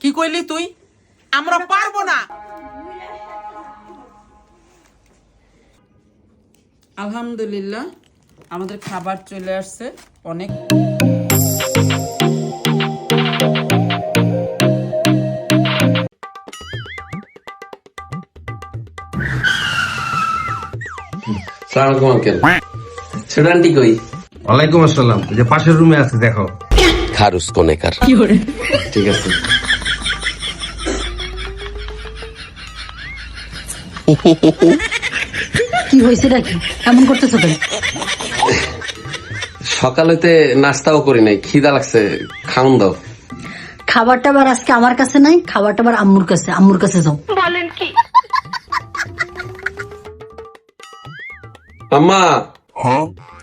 কি কইলি তুই? আমরা পারবো না। আলহামদুলিল্লাহ আমাদের খাবার চলে আসছে। অনেক স্টুডেন্টই কই? ওয়ালাইকুম আসসালাম। যে পাশের রুমে আছে, দেখো। খারুস কোনেকার। ঠিক আছে। কি হয়েছে নাকি এমন করতেছো কেন? সকালেতে নাস্তাও করি নাই, খিদা লাগছে, খাওন দাও। খাবারটা আবার আজকে আমার কাছে নাই, খাবারটা আবার আম্মুর কাছে। আম্মুর কাছে যাও। বলেন কি? আম্মা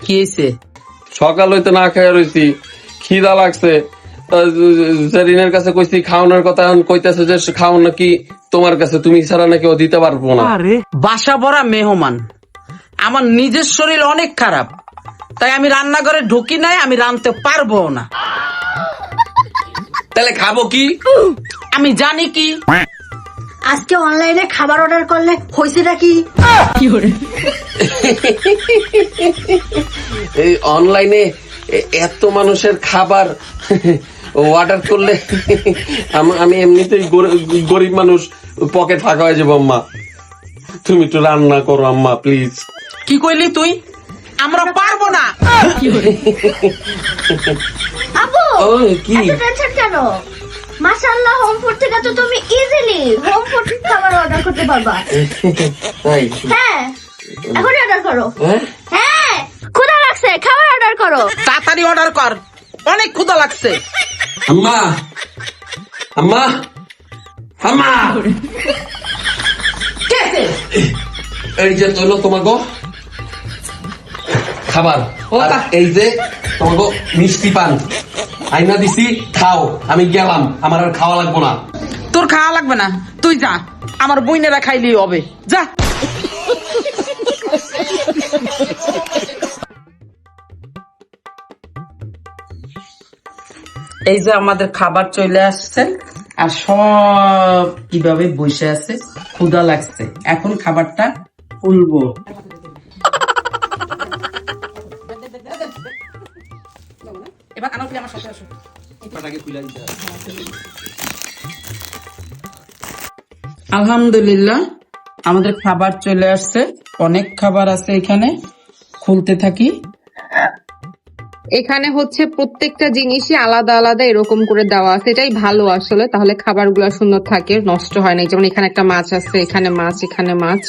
কি হয়েছে? সকাল হইতে না খাইয়া রইছি, খিদা লাগছে। জেরিনের কাছে কইছি খাওয়ানোর কথা, এখন কইতেছে যে খাওন নাকি তোমার কাছে, তুমি ছাড়া নাকি ও দিতে পারবো না। বাসা ভরা মেহমান, আমার নিজের শরীর অনেক খারাপ, তাই আমি রান্নাঘরে ঢুকি নাই, আমি রাঁধতে পারবো না। তাহলে খাবো কি? আমি জানি কি। আজকে অনলাইনে খাবার অর্ডার করলে হয়েছেটা কি? এই অনলাইনে এত মানুষের খাবার অর্ডার করলে আমি এমনিতেই গরিব মানুষ, পকেট ফাঁকা হয়ে যাবো। আম্মা তুমি একটু রান্না করো আম্মা, প্লিজ। কি কইলি তুই? আমরা পারবো না। আপু ও কি এত টেনশন কেন? মাশাআল্লাহ, হোম ফুড থেকে তো তুমি ইজিলি হোম ফুড খাবার অর্ডার করতে পারবা। তাই? হ্যাঁ, এখন অর্ডার করো। হ্যাঁ? হ্যাঁ, ক্ষুধা লাগছে, খাবার অর্ডার করো। তাড়াতাড়ি অর্ডার কর, অনেক ক্ষুধা লাগছে। আম্মা আম্মা আম্মা, এই যে তোলো তোমাকে খাবার, আর এই যে তোমাকে মিষ্টি পান আইনা দিছি, খাও। আমি গেলাম, আমার আর খাওয়া লাগবো না। তোর খাওয়া লাগবে না, তুই যা, আমার বইনেরা খাইলেই হবে, যা। এই যে আমাদের খাবার চলে আসছে, আর সব কিভাবে বসে আছে, ক্ষুধা লাগছে। এখন খাবারটা খুলবো। এবার আনো, আমার সাথে আসো। আলহামদুলিল্লাহ আমাদের খাবার চলে আসছে। অনেক খাবার আছে এখানে, খুলতে থাকি। এখানে হচ্ছে প্রত্যেকটা জিনিসই আলাদা আলাদা এরকম করে দেওয়া আছে, এটাই ভালো আসলে, তাহলে খাবারগুলো সুন্দর থাকে, নষ্ট হয় না। যেমন এখানে একটা মাছ আছে, এখানে মাছ, এখানে মাছ।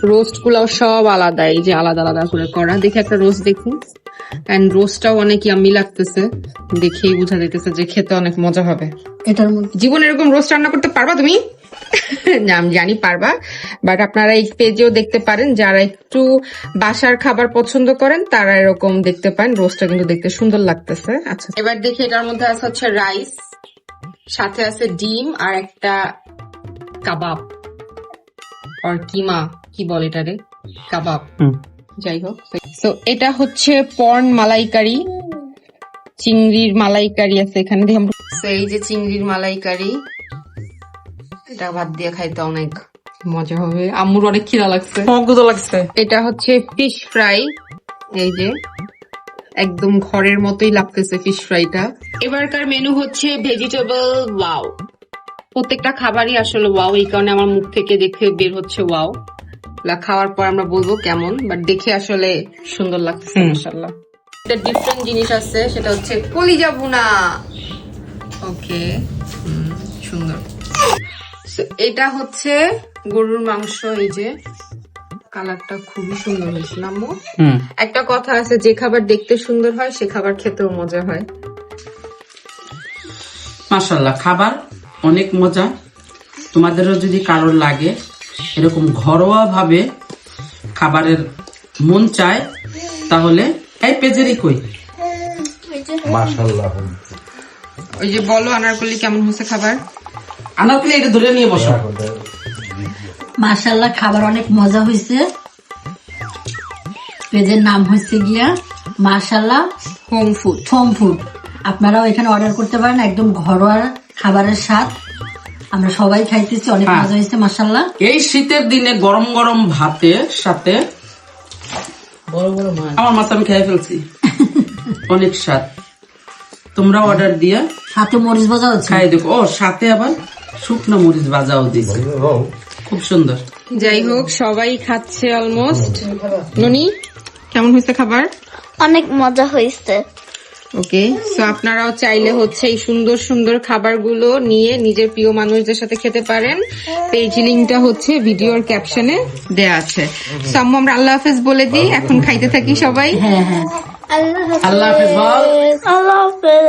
রোস্ট গুলাও সব আলাদা, এই যে আলাদা আলাদা করে করা। দেখি একটা রোস্ট দেখি, এন্ড রোস্টটাও অনেক ইয়াম্মি লাগতেছে, দেখেই বোঝা যাইতেছে যে খেতে অনেক মজা হবে। এটার মধ্যে জীবনে এরকম রোস্ট রান্না করতে পারবা তুমি? না, আমি জানি পারবা, বাট আপনারা এই পেজেও দেখতে পারেন, যারা একটু বাসার খাবার পছন্দ করেন তারা এরকম দেখতে পারেন। রোস্টটা কিন্তু দেখতে সুন্দর লাগতেছে। আচ্ছা, এবার দেখি এটার মধ্যে আছে হচ্ছে রাইস, সাথে আছে ডিম আর একটা কাবাব, আর কিমা, কি বলে এটারে, কাবাব, যাই হোক। তো এটা হচ্ছে পর্ন মালাইকারি, চিংড়ির মালাইকারি আছে এখানে। দেখি আমরা, এই যে চিংড়ির মালাইকারি, এটা ভাত দিয়ে খাইতে অনেক মজা হবে। আম্মুর অনেক খিদা লাগছে, ক্ষুধা লাগছে। এটা হচ্ছে ফিশ ফ্রাই, এই যে একদম ঘরের মতোই লাগতেছে ফিশ ফ্রাইটা। এবারকার মেনু হচ্ছে ভেজিটেবল ওয়াও। প্রত্যেকটা খাবারই আসলে ওয়াও, এই কারণে আমার মুখ থেকে দেখে বের হচ্ছে ওয়াও। খাওয়ার পর আমরা বলবো কেমন, বাট দেখে আসলে সুন্দর লাগছে মাশাআল্লাহ। এটা ডিফারেন্ট জিনিস আছে, সেটা হচ্ছে কলিজা ভুনা। ওকে, সুন্দর। এটা হচ্ছে গরুর মাংস, এই যে কালারটা খুবই সুন্দর হয়েছে না আম্মু? একটা কথা আছে, যে খাবার দেখতে সুন্দর হয় সে খাবার খেতেও মজা হয়। মাশাআল্লাহ, খাবার অনেক মজা। তোমাদেরও যদি কারোর লাগে এরকম ঘরোয়া ভাবে খাবারের মন চায়, তাহলে এই পেজেরই কই। মাশাআল্লাহ। ওই যে বলো আনারকলি কেমন হয়েছে খাবার? আনারকলি এটা ধরে নিয়ে বসো। মাশাআল্লাহ, খাবার অনেক মজা হয়েছে। পেজের নাম হয়েছে গিয়া মাশাআল্লাহ হোম ফুড। আপনারাও এখানে অর্ডার করতে পারেন, একদম ঘরোয়া খাবারের স্বাদ। আমরা সবাই খাইতেছি, অনেক হ্যাঁ। মজা হয়েছে মাশাআল্লাহ। এই শীতের দিনে গরম গরম ভাতের সাথে আমার মাছ আমি খেয়ে ফেলছি, অনেক স্বাদ। তোমরা অর্ডার দিয়ে সাথে মরিচ ভাজা হচ্ছে। খাই দেখো। ও সাথে আবার শুকনো মরিচ ভাজাও দিয়েছে, খুব সুন্দর। যাই হোক, সবাই খাচ্ছে অলমোস্ট। ননি, কেমন হয়েছে খাবার? অনেক মজা হয়েছে। ওকে, সো আপনারাও চাইলে হচ্ছে এই সুন্দর সুন্দর খাবারগুলো নিয়ে নিজের প্রিয় মানুষদের সাথে খেতে পারেন। পেজ লিংকটা হচ্ছে ভিডিওর ক্যাপশনে দেয়া আছে। সো আম্মু, আমরা আল্লাহ হাফেজ বলে দিই, এখন খাইতে থাকি সবাই। হ্যাঁ হ্যাঁ আল্লাহ হাফেজ। আল্লাহ হাফেজ বল। আল্লাহ হাফেজ।